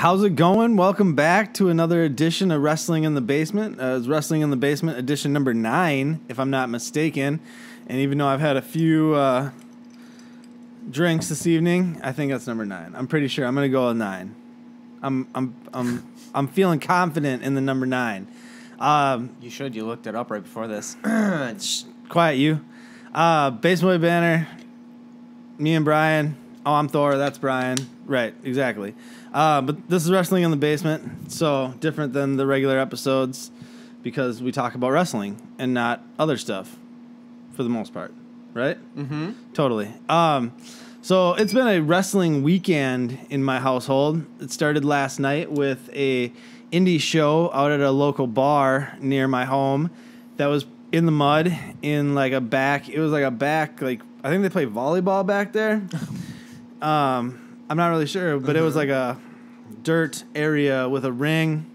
How's it going? Welcome back to another edition of Wrestling in the Basement. It's Wrestling in the Basement edition number 9, if I'm not mistaken. And even though I've had a few drinks this evening, I think that's number 9. I'm pretty sure I'm going to go with 9. I'm feeling confident in the number 9. You should. You looked it up right before this. Quiet you. Basement Banner. Me and Brian. Oh, I'm Thor. That's Brian. Right, exactly. But this is Wrestling in the Basement, so different than the regular episodes because we talk about wrestling and not other stuff for the most part, right? Mm-hmm. Totally. So it's been a wrestling weekend in my household. It started last night with a indie show out at a local bar near my home that was in the mud in like a back. It was like a back, like I think they play volleyball back there. I'm not really sure, but it was like a dirt area with a ring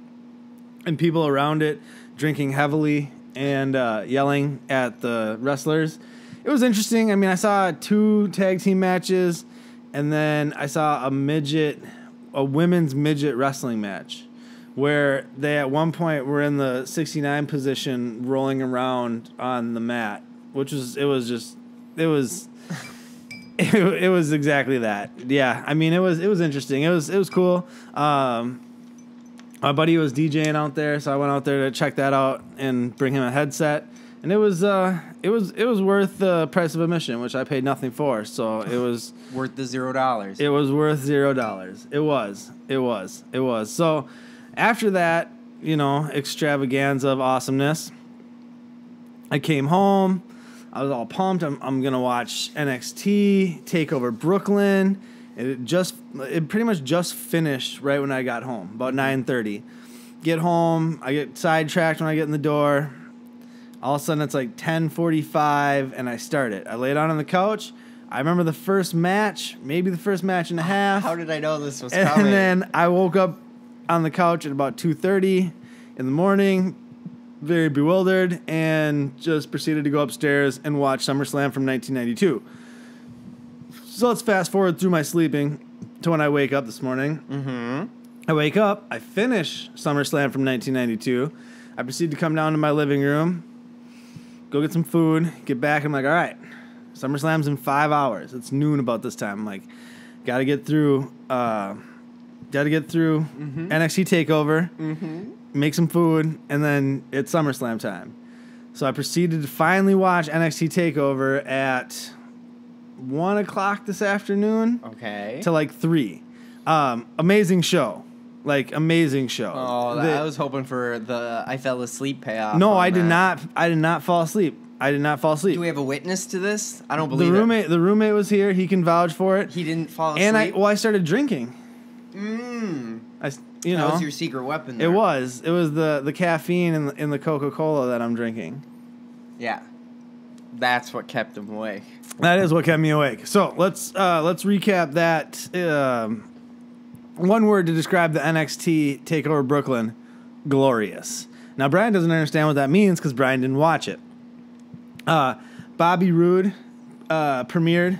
and people around it drinking heavily and yelling at the wrestlers. It was interesting. I mean, I saw 2 tag team matches, and then I saw a women's midget wrestling match where they at one point were in the 69 position rolling around on the mat, which was, it was exactly that. Yeah, I mean, it was interesting. It was cool. My buddy was DJing out there, so I went out there to check that out and bring him a headset. And it was worth the price of admission, which I paid nothing for. So it was worth the $0. It was worth $0. It was. So after that, extravaganza of awesomeness, I came home. I was all pumped. I'm gonna watch NXT Takeover Brooklyn. It pretty much just finished right when I got home, about 9:30. Get home, I get sidetracked when I get in the door. All of a sudden it's like 10:45, and I start it. I lay down on the couch. I remember the first match, maybe the first match and a half. How did I know this was coming? And then I woke up on the couch at about 2:30 in the morning, very bewildered, and just proceeded to go upstairs and watch SummerSlam from 1992. So let's fast forward through my sleeping to when I wake up this morning. Mm-hmm. I wake up, I finish SummerSlam from 1992. I proceed to come down to my living room, go get some food, get back. I'm like, all right, SummerSlam's in 5 hours. It's noon about this time. I'm like, gotta get through Mm-hmm. NXT Takeover. Mm-hmm. Make some food, and then it's SummerSlam time. So I proceeded to finally watch NXT TakeOver at 1 o'clock this afternoon. Okay. To like 3. Amazing show. Amazing show. Oh, I was hoping for the I fell asleep payoff. No, I did not. I did not fall asleep. Do we have a witness to this? I don't believe it. The roommate was here. He can vouch for it. He didn't fall asleep? And I started drinking. That was your secret weapon there. It was the caffeine in the Coca-Cola that I'm drinking. Yeah. That's what kept him awake. That is what kept me awake. So let's recap that. One word to describe the NXT Takeover Brooklyn: glorious. Now Brian doesn't understand what that means because Brian didn't watch it. Bobby Roode premiered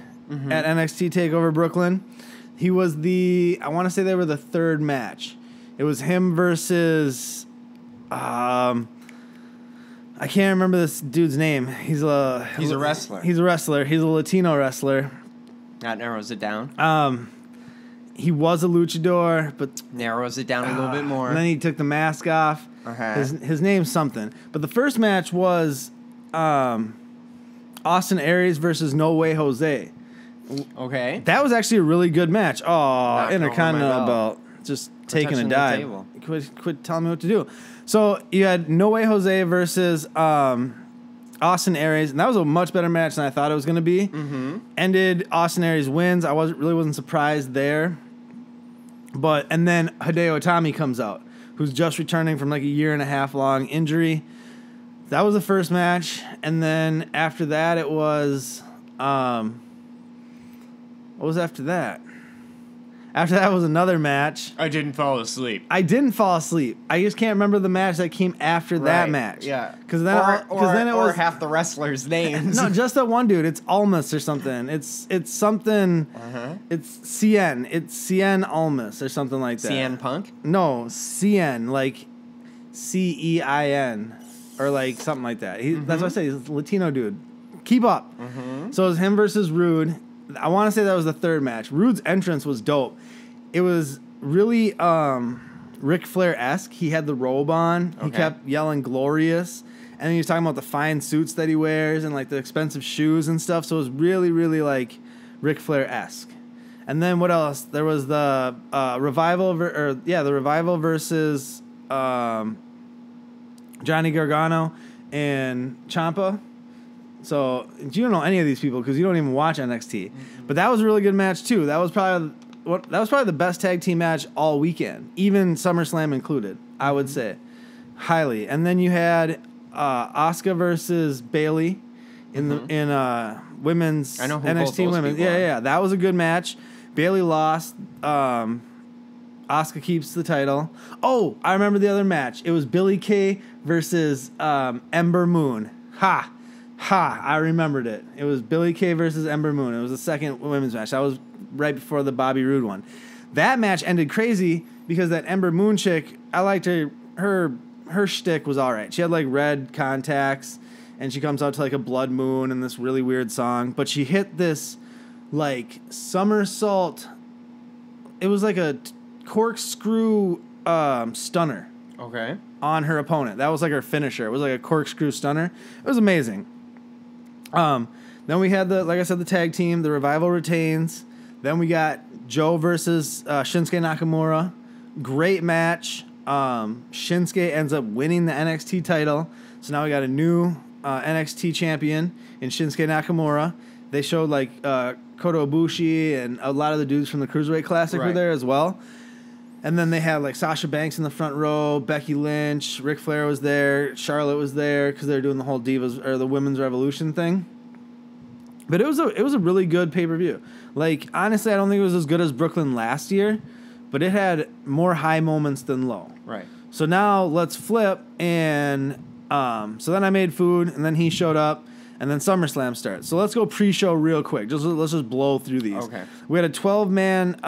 at NXT Takeover Brooklyn. He was I want to say they were the 3rd match. It was him versus, I can't remember this dude's name. He's a wrestler. He's a wrestler. He's a Latino wrestler. That narrows it down. He was a luchador, but narrows it down a little bit more. And then he took the mask off. Uh-huh. His name's something. But the first match was Austin Aries versus No Way Jose. Okay. That was actually a really good match. Oh, Intercontinental belt. Just taking a dive. Quit telling me what to do. So you had No Way Jose versus Austin Aries, and that was a much better match than I thought it was going to be. Mm-hmm. Ended Austin Aries wins. I wasn't surprised there. And then Hideo Itami comes out, who's just returning from like a 1.5 year long injury. That was the first match, and then after that it was what was after that? After that was another match. I didn't fall asleep. I didn't fall asleep. I just can't remember the match that came after that match. Yeah. Because then it was half the wrestlers' names. No, just that one dude. It's Almas or something. It's something. It's CN. It's CN Almas or something like that. CN Punk? No, CN like CEIN or like something like that. That's what I say. He's a Latino dude. Keep up. So it was him versus Rude. I want to say that was the third match. Rude's entrance was dope. It was really Ric Flair-esque. He had the robe on. He kept yelling glorious. And then he was talking about the fine suits that he wears and like the expensive shoes and stuff. So it was really, really like Ric Flair-esque. And then what else? There was the Revival the Revival versus Johnny Gargano and Ciampa. So you don't know any of these people because you don't even watch NXT. But that was a really good match too. That was probably the best tag team match all weekend, even SummerSlam included. I would say highly. And then you had Asuka versus Bayley in women's NXT women's. Yeah. That was a good match. Bayley lost. Asuka keeps the title. Oh, I remember the other match. It was Billie Kay versus Ember Moon. Ha! I remembered it. It was Billie Kay versus Ember Moon. It was the second women's match. That was right before the Bobby Roode one. That match ended crazy because that Ember Moon chick, I liked her. Her shtick was all right. She had like red contacts, and she comes out to like a blood moon and this really weird song. But she hit this like somersault. It was like a corkscrew stunner. Okay. On her opponent. That was like her finisher. It was like a corkscrew stunner. It was amazing. Then we had the tag team. The Revival retains. Then we got Joe versus Shinsuke Nakamura. Great match. Shinsuke ends up winning the NXT title. So now we got a new NXT champion in Shinsuke Nakamura. They showed like Kota Ibushi and a lot of the dudes from the Cruiserweight Classic were there as well. And then they had like Sasha Banks in the front row, Becky Lynch, Ric Flair was there, Charlotte was there because they were doing the whole Divas or the Women's Revolution thing. But it was a really good pay-per-view. Like honestly, I don't think it was as good as Brooklyn last year, but it had more high moments than low. Right. So now let's flip and so then I made food and then he showed up. And then SummerSlam starts. So let's go pre-show real quick. Let's just blow through these. Okay. We had a 12-man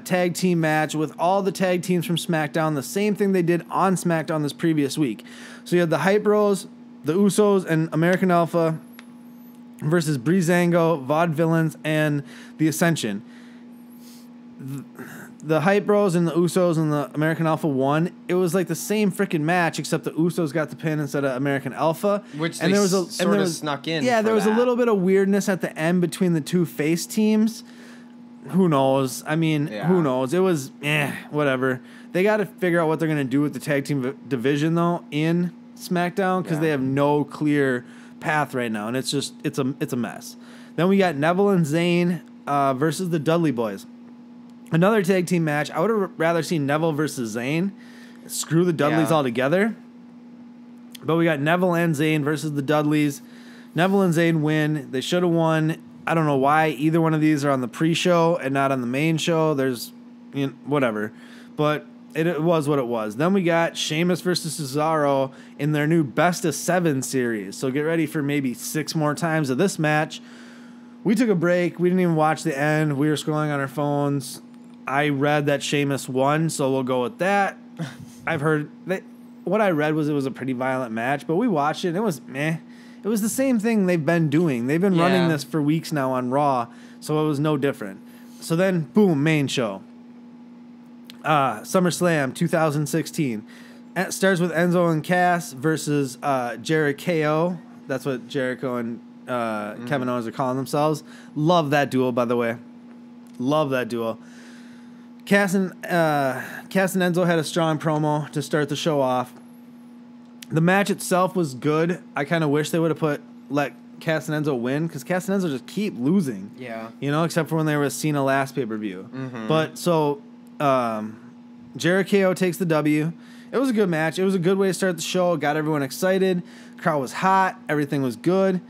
tag team match with all the tag teams from SmackDown. The same thing they did on SmackDown this previous week. So you had the Hype Bros, the Usos, and American Alpha versus Breezango, Vaudevillains, and the Ascension. The Hype Bros and the Usos and the American Alpha won. It was like the same freaking match, except the Usos got the pin instead of American Alpha. Which they sort of snuck in. Yeah, there was a little bit of weirdness at the end between the two face teams. Who knows? I mean, who knows? It was, whatever. They got to figure out what they're going to do with the tag team division, though, in SmackDown, because they have no clear path right now, and it's a mess. Then we got Neville and Zayn versus the Dudley Boys. Another tag team match. I would have rather seen Neville versus Zayn. Screw the Dudleys altogether. But we got Neville and Zayn versus the Dudleys. Neville and Zayn win. They should have won. I don't know why either one of these are on the pre-show and not on the main show. There's, whatever. But it was what it was. Then we got Sheamus versus Cesaro in their new Best of 7 series. So get ready for maybe 6 more times of this match. We took a break. We didn't even watch the end. We were scrolling on our phones. I read that Sheamus won, so we'll go with that. I've heard that what I read was it was a pretty violent match, but we watched it and it was meh. It was the same thing they've been doing. They've been running this for weeks now on Raw, so it was no different. So then, boom, main show. SummerSlam 2016. It starts with Enzo and Cass versus Jericho. That's what Jericho and Kevin Owens are calling themselves. Love that duo, by the way. Love that duo. Cass and Enzo had a strong promo to start the show off. The match itself was good. I kind of wish they would have let Cass and Enzo win, because Cass and Enzo just keep losing. Yeah. Except for when they were with Cena last pay-per-view. Mm-hmm. But so Jericho takes the W. It was a good match. It was a good way to start the show. Got everyone excited. Crowd was hot. Everything was good.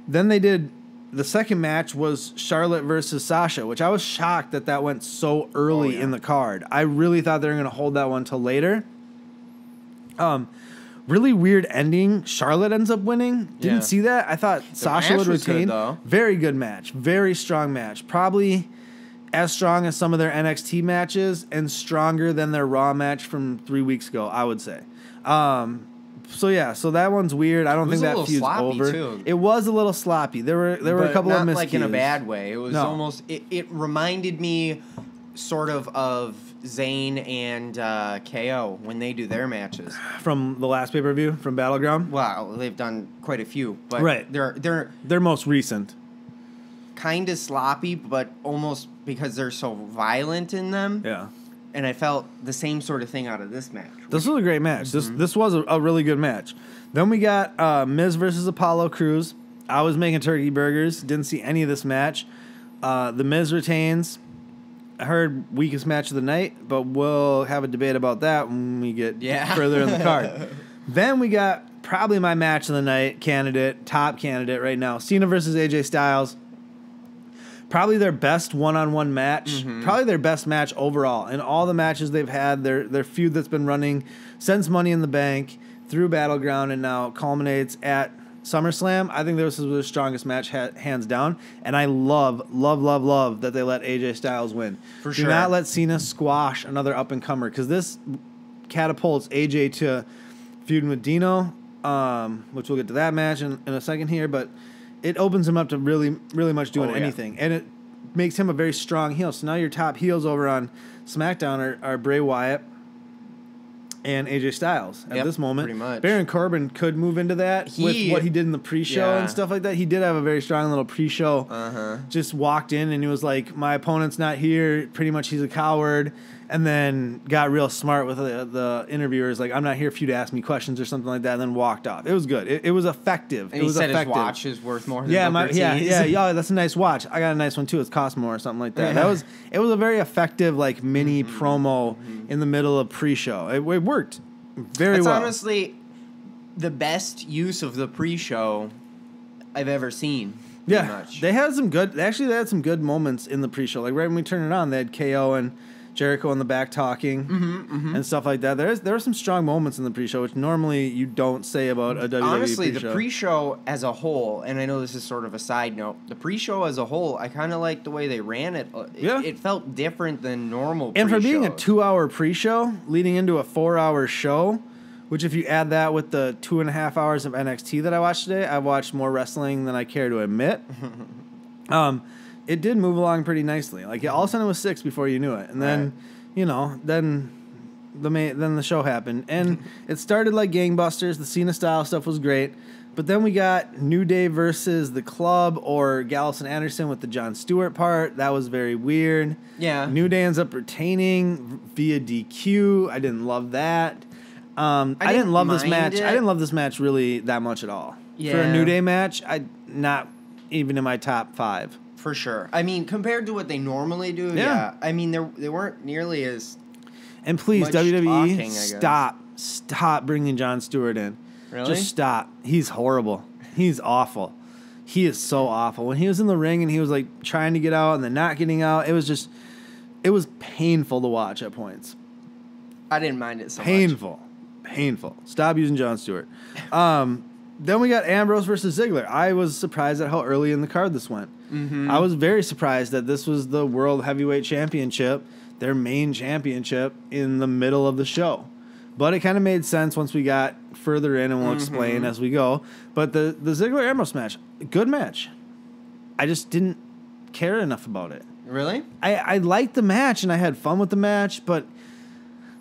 Then they did the second match was Charlotte versus Sasha, which I was shocked that went so early in the card. I really thought they were going to hold that one till later. Really weird ending. Charlotte ends up winning. Didn't see that. I thought Sasha would retain. Very good match. Very strong match. Probably as strong as some of their NXT matches and stronger than their Raw match from 3 weeks ago, I would say. So that one's weird. I don't think that feud's over. Too. It was a little sloppy. There were a couple of miscues. Not like in a bad way. It was almost. It reminded me sort of Zayn and KO when they do their matches from the last pay-per-view from Battleground. Well, they've done quite a few, but they're most recent. Kind of sloppy, but almost because they're so violent in them. Yeah. And I felt the same sort of thing out of this match. This was a great match. Mm-hmm. This was a really good match. Then we got Miz versus Apollo Crews. I was making turkey burgers. Didn't see any of this match. The Miz retains. I heard weakest match of the night, but we'll have a debate about that when we get further in the card. Then we got probably my match of the night top candidate right now. Cena versus AJ Styles. Probably their best one-on-one match. Mm-hmm. Probably their best match overall. In all the matches they've had, their feud that's been running since Money in the Bank through Battleground and now culminates at SummerSlam. I think this was their strongest match, hands down. And I love that they let AJ Styles win. For sure. Do not let Cena squash another up-and-comer, because this catapults AJ to feuding with Dino, which we'll get to that match in a second here, but it opens him up to really, really much doing anything. And it makes him a very strong heel. So now your top heels over on SmackDown are Bray Wyatt and AJ Styles at this moment. Pretty much. Baron Corbin could move into that with what he did in the pre-show and stuff like that. He did have a very strong little pre-show. Just walked in and he was like, my opponent's not here. Pretty much he's a coward. And then got real smart with the interviewers, like, I'm not here for you to ask me questions or something like that, and then walked off. It was good. It was effective. And he said his watch is worth more than Booker T's. That's a nice watch. I got a nice one too. It's cost more or something like that. It was a very effective like mini promo in the middle of pre-show. It worked very well. It's honestly the best use of the pre-show I've ever seen. Yeah, much. They had some good moments in the pre-show. Like right when we turned it on, they had KO and Jericho in the back talking and stuff like that. There were some strong moments in the pre-show, which normally you don't say about a WWE Honestly, pre-show. The pre-show as a whole, and I know this is sort of a side note, the pre-show as a whole, I kind of like the way they ran it. It felt different than normal pre-shows. And for being a 2-hour pre-show leading into a 4-hour show, which if you add that with the 2.5 hours of NXT that I watched today, I've watched more wrestling than I care to admit. It did move along pretty nicely. Like all of a sudden it was 6 before you knew it, and then then the show happened, and it started like gangbusters. The Cena style stuff was great, but then we got New Day versus the Club or Gallows and Anderson with the Jon Stewart part. That was very weird. Yeah, New Day ends up retaining via DQ. I didn't love that. I didn't love this match. I didn't love this match really that much at all. Yeah. For a New Day match, not even in my top 5. For sure. I mean, compared to what they normally do, I mean, they weren't nearly as. And please, much WWE, talking, stop bringing Jon Stewart in. Really? Just stop. He's horrible. He's awful. He is so awful. When he was in the ring and he was like trying to get out and then not getting out, it was painful to watch at points. I didn't mind it so much. Painful. Stop using Jon Stewart. Then we got Ambrose versus Ziggler. I was surprised at how early in the card this went. I was very surprised that this was the World Heavyweight Championship, their main championship, in the middle of the show. But it kind of made sense once we got further in, and we'll explain as we go. But the Ziggler-Ambrose match, good match. I just didn't care enough about it. Really? I liked the match, and I had fun with the match, but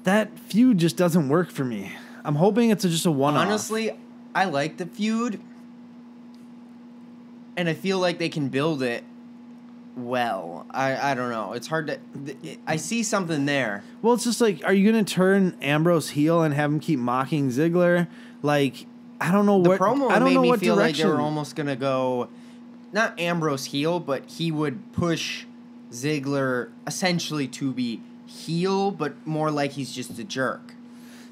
that feud just doesn't work for me. I'm hoping it's just a one-off. Honestly, I like the feud, and I feel like they can build it well. I don't know. It's hard to... I see something there. Well, it's just like, are you going to turn Ambrose heel and have him keep mocking Ziggler? Like, I don't know what... The promo I don't made know me what feel direction. like they were almost going to go... Not Ambrose heel, but he would push Ziggler essentially to be heel, but more like he's just a jerk.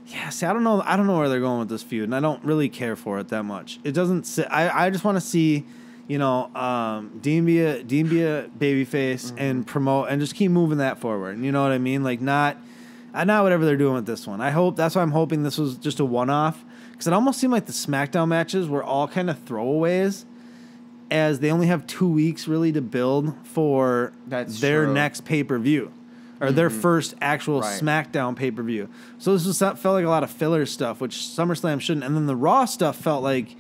Yeah, see, I don't know where they're going with this feud, and I don't really care for it that much. It doesn't sit. I just want to see Dean be a babyface and promote and just keep moving that forward. You know what I mean? Like not whatever they're doing with this one. That's why I'm hoping this was just a one-off, because it almost seemed like the SmackDown matches were all kind of throwaways, as they only have 2 weeks really to build for their next pay-per-view. Or their first actual SmackDown pay-per-view. So this felt like a lot of filler stuff, which SummerSlam shouldn't. And then the Raw stuff felt like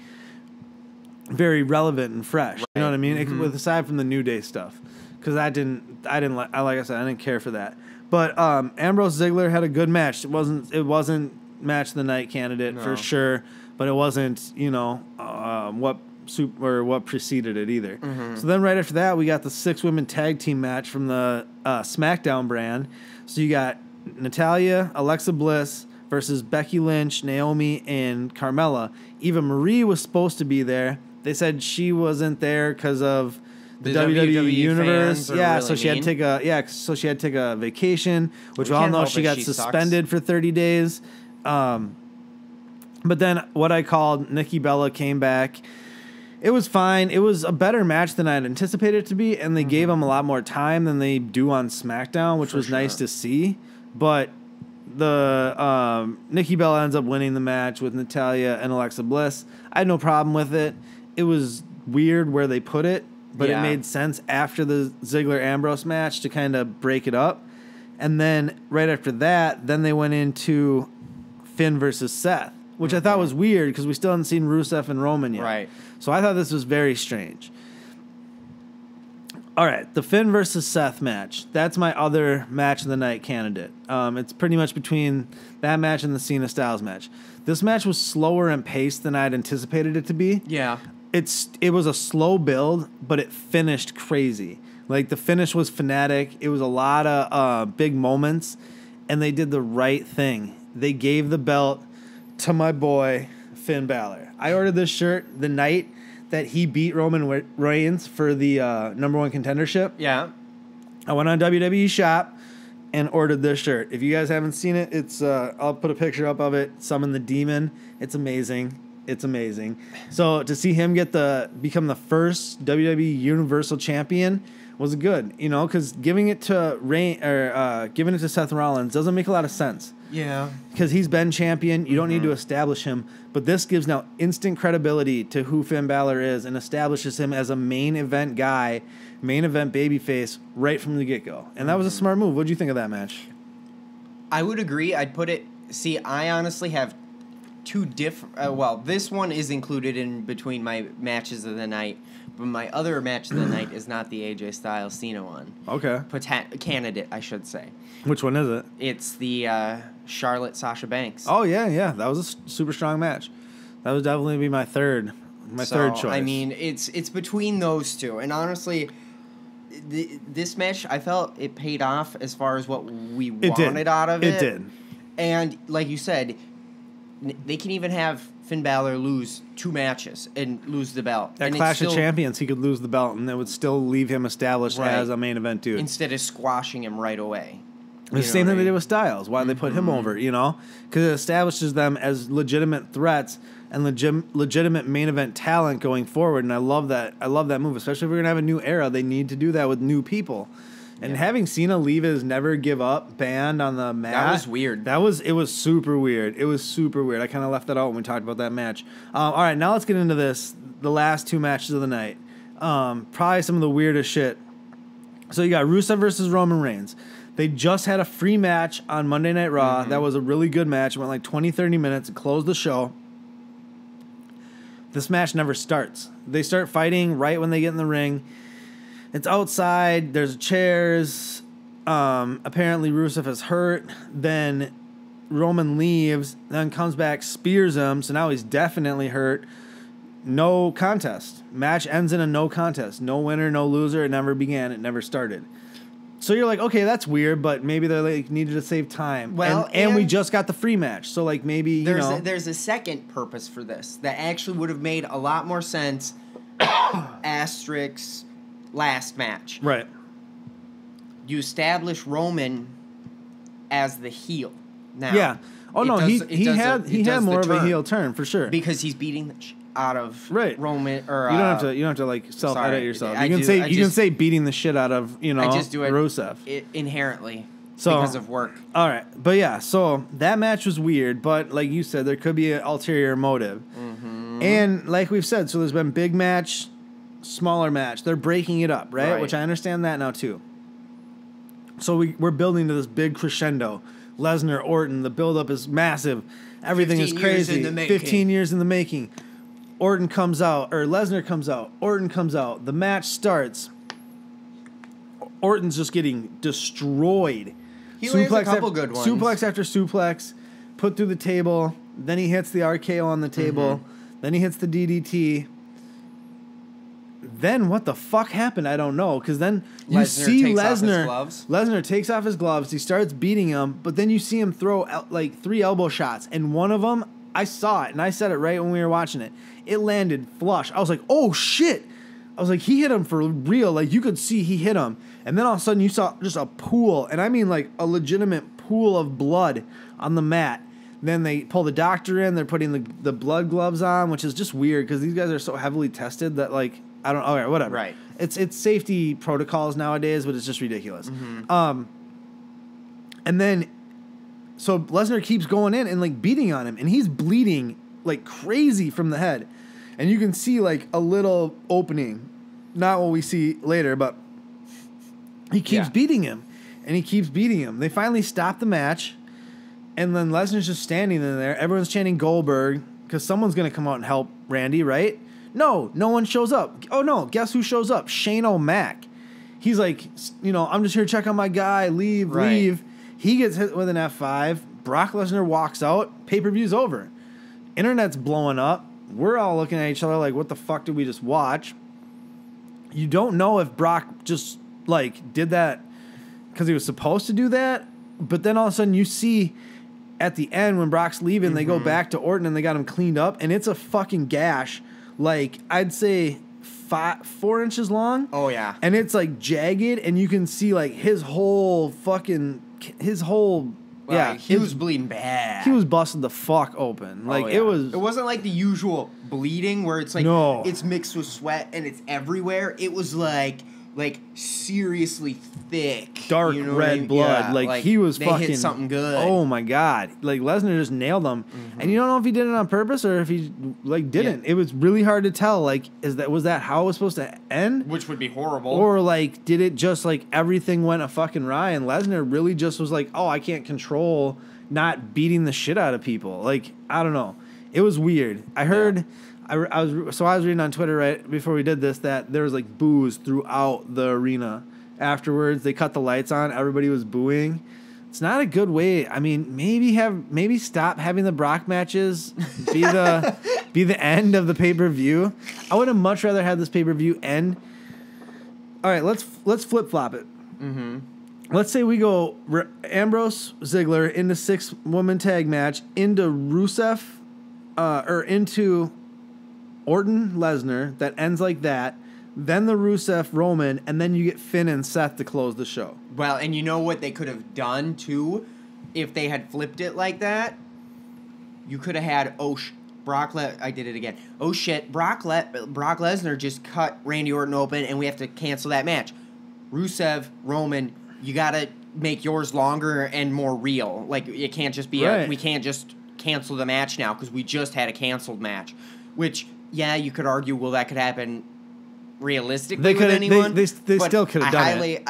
very relevant and fresh. Right. You know what I mean? With aside from the New Day stuff, because I like I said, I didn't care for that. But Ambrose Ziggler had a good match. It wasn't match of the night candidate for sure, but it wasn't what preceded it either. So then right after that, we got the 6-women tag team match from the SmackDown brand. So you got Natalya, Alexa Bliss versus Becky Lynch, Naomi, and Carmella. Eva Marie was supposed to be there. They said she wasn't there because of the WWE Universe. Yeah, so she had to take a vacation, which we all know she got suspended for 30 days. But then what I called Nikki Bella came back. It was fine. It was a better match than I had anticipated it to be, and they gave them a lot more time than they do on SmackDown, which was nice to see. But the Nikki Bella ends up winning the match with Natalya and Alexa Bliss. I had no problem with it. It was weird where they put it, but it made sense after the Ziggler-Ambrose match to kind of break it up. And then right after that, then they went into Finn versus Seth, which I thought was weird because we still hadn't seen Rusev and Roman yet. Right. So I thought this was very strange. All right, the Finn versus Seth match. That's my other match of the night candidate. It's pretty much between that match and the Cena Styles match. This match was slower in pace than I'd anticipated it to be. Yeah. It was a slow build, but it finished crazy. Like, the finish was fanatic. It was a lot of big moments, and they did the right thing. They gave the belt to my boy, Finn Balor. I ordered this shirt the night that he beat Roman Reigns for the number one contendership. Yeah. I went on WWE Shop and ordered this shirt. If you guys haven't seen it, it's I'll put a picture up of it. Summon the Demon. It's amazing. It's amazing. So to see him become the first WWE Universal Champion was good, because giving it to giving it to Seth Rollins doesn't make a lot of sense. Yeah. Because he's been champion. You don't need to establish him. But this gives now instant credibility to who Finn Balor is and establishes him as a main event guy, main event babyface right from the get-go. And that was a smart move. What did you think of that match? I would agree. I'd put it... See, I honestly have two different... this one is included in between my matches of the night. But my other match of the night is not the AJ Styles Cena one. Okay. Candidate, I should say. Which one is it? It's the Charlotte Sasha Banks. Oh, yeah. That was a super strong match. That would definitely be my third choice. I mean, it's between those two. And honestly, this match, I felt it paid off as far as what we wanted out of it. It did. And like you said, they can even have Finn Balor lose 2 matches and lose the belt. At Clash of Champions, he could lose the belt, and it would still leave him established as a main event dude. Instead of squashing him right away. The same thing they did with Styles. Why they put him over, Because it establishes them as legitimate threats and legitimate main event talent going forward, and I love that. I love that move, especially if we're going to have a new era. They need to do that with new people. And having Cena leave his Never Give Up band on the mat. That was weird. It was super weird. It was super weird. I kind of left that out when we talked about that match. All right, now let's get into the last 2 matches of the night. Probably some of the weirdest shit. So you got Rusev versus Roman Reigns. They just had a free match on Monday Night Raw. That was a really good match. It went like 20, 30 minutes. It closed the show. This match never starts. They start fighting right when they get in the ring. It's outside. There's chairs. Apparently Rusev is hurt. Then Roman leaves. Then comes back, spears him. So now he's definitely hurt. No contest. Match ends in a no contest. No winner, no loser. It never began. It never started. So you're like, okay, that's weird, but maybe they needed to save time. Well, and we just got the free match, so maybe there's a second purpose for this that actually would have made a lot more sense. Asterisk last match. Right. You establish Roman as the heel. Now. Yeah. Oh no, he had more of a heel turn for sure because he's beating the out of Right. Roman or You don't have to like self-edit yourself. I You do. can say beating the shit out of, I just do it Rusev. Inherently So, because of work. All right. But yeah, so that match was weird, but like you said, there could be an ulterior motive. Mm-hmm. And like we've said, so there's been big match, smaller match. They're breaking it up, right? Which I understand that now too. So we're building to this big crescendo. Lesnar, Orton, the build-up is massive. Everything is crazy. 15 years in the making. Orton comes out, or Lesnar comes out. Orton comes out. The match starts. Orton's just getting destroyed. He lands a couple good ones. Suplex after suplex, put through the table. Then he hits the RKO on the table. Mm-hmm. Then he hits the DDT. Then what the fuck happened? I don't know. Because then you see Lesnar. Lesnar takes off his gloves. He starts beating him. But then you see him throw like 3 elbow shots. And one of them, I saw it. And I said it right when we were watching it. It landed flush. I was like, oh shit. I was like, he hit him for real. Like, you could see he hit him. And then all of a sudden you saw just a pool. And I mean like a legitimate pool of blood on the mat. Then they pull the doctor in. They're putting the blood gloves on, which is just weird because these guys are so heavily tested that like, I don't. Okay, whatever. Right. It's safety protocols nowadays, but it's just ridiculous. Mm-hmm. And then, so Lesnar keeps going in and like beating on him, and he's bleeding like crazy from the head, and you can see like a little opening, not what we see later, but he keeps beating him, and he keeps beating him. They finally stop the match, and then Lesnar's just standing in there. Everyone's chanting Goldberg because someone's gonna come out and help Randy, right? No one shows up. Oh, no, guess who shows up? Shane O'Mac. He's like, I'm just here to check on my guy. Leave. He gets hit with an F5. Brock Lesnar walks out. Pay-per-view's over. Internet's blowing up. We're all looking at each other like, what the fuck did we just watch? You don't know if Brock just, like, did that because he was supposed to do that. But then all of a sudden you see at the end when Brock's leaving, they go back to Orton and they got him cleaned up. And it's a fucking gash. Like, I'd say 4 inches long. Oh, yeah. And it's, like, jagged, and you can see, like, his whole... He was bleeding bad. He was busted the fuck open. Like, it was... It wasn't like the usual bleeding where it's, like, it's mixed with sweat and it's everywhere. It was, like seriously thick. Dark red blood. Yeah, like, he was they fucking... hit something good. Oh, my God. Like, Lesnar just nailed him. Mm-hmm. And you don't know if he did it on purpose or if he, like, didn't. Yeah. It was really hard to tell. Like, was that how it was supposed to end? Which would be horrible. Or, like, did it just, like, everything went a fucking awry and Lesnar really just was like, oh, I can't control not beating the shit out of people. Like, I don't know. It was weird. I heard... Yeah. I was reading on Twitter right before we did this that there was like boos throughout the arena. Afterwards, they cut the lights on. Everybody was booing. It's not a good way. I mean, maybe stop having the Brock matches be the end of the pay-per-view. I would have much rather had this pay-per-view end. All right, let's flip-flop it. Mm-hmm. Let's say we go Ambrose Ziggler into 6-woman tag match into Rusev or into Orton Lesnar that ends like that, then the Rusev Roman, and then you get Finn and Seth to close the show. Well, and you know what they could have done too, if they had flipped it like that? You could have had I did it again. Oh shit, Brock Lesnar just cut Randy Orton open, and we have to cancel that match. Rusev Roman, you gotta make yours longer and more real. Like it can't just be we can't just cancel the match now because we just had a canceled match, which. Yeah, you could argue, well, that could happen realistically with anyone. They still could have done it.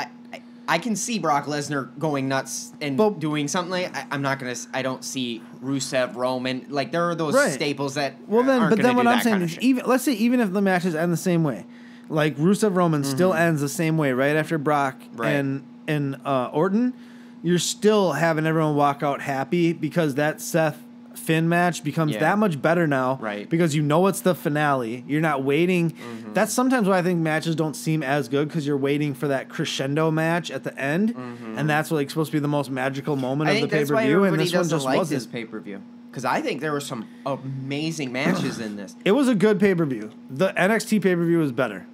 I can see Brock Lesnar going nuts and doing something like I don't see Rusev, Roman. Like, there are those staples that aren't then what I'm saying is, let's say even if the matches end the same way, like Rusev Roman still ends the same way right after Brock and Orton, you're still having everyone walk out happy because that Seth Finn match becomes that much better now, right? Because you know it's the finale. You're not waiting. Mm-hmm. That's sometimes why I think matches don't seem as good because you're waiting for that crescendo match at the end, and that's like supposed to be the most magical moment of the pay per view. And this one just wasn't. This pay per view because I think there were some amazing matches in this. It was a good pay per view. The NXT pay per view was better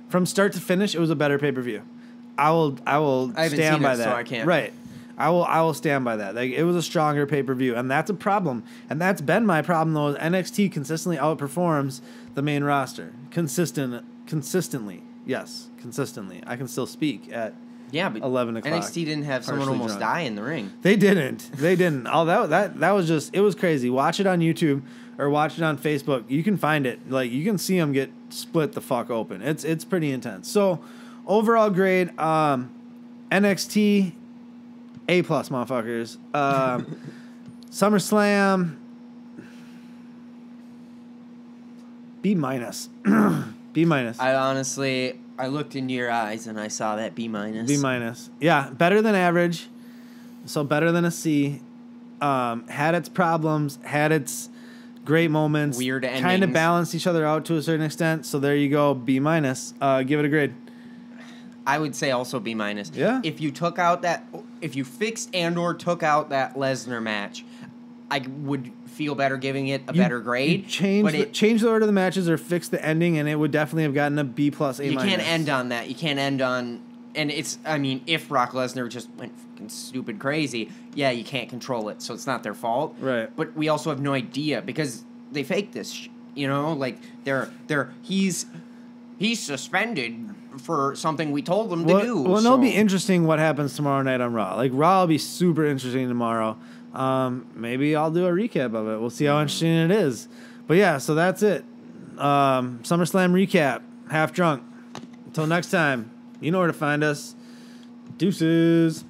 from start to finish. It was a better pay per view. I will stand by that. So I can't. Right. I will stand by that. Like, it was a stronger pay-per-view, and that's a problem. And that's been my problem, though. NXT consistently outperforms the main roster. Consistently. Yes, consistently. I can still speak at 11 o'clock. NXT didn't have someone almost die in the ring. They didn't. All that was just, it was crazy. Watch it on YouTube or watch it on Facebook. You can find it. Like, you can see them get split the fuck open. It's pretty intense. So, overall grade, NXT, A+, motherfuckers. SummerSlam, B-. B-. I looked into your eyes and I saw that B-. B-. Yeah, better than average. So better than a C. Had its problems, had its great moments. Weird endings. Kind of balanced each other out to a certain extent. So there you go, B-. Give it a grade. I would say also B-. Yeah. If you fixed and/or took out that Lesnar match, I would feel better giving it a better grade. Change the order of the matches or fix the ending, and it would definitely have gotten a B+, A-. You can't end on that. You can't end on, and if Brock Lesnar just went fucking stupid crazy, yeah, you can't control it, so it's not their fault. Right. But we also have no idea because they faked this. Like he's suspended for something we told him to do. Well, it'll be interesting what happens tomorrow night on Raw. Like, Raw will be super interesting tomorrow. Maybe I'll do a recap of it. We'll see how interesting it is. But yeah, so that's it. SummerSlam recap. Half drunk. Until next time, you know where to find us. Deuces.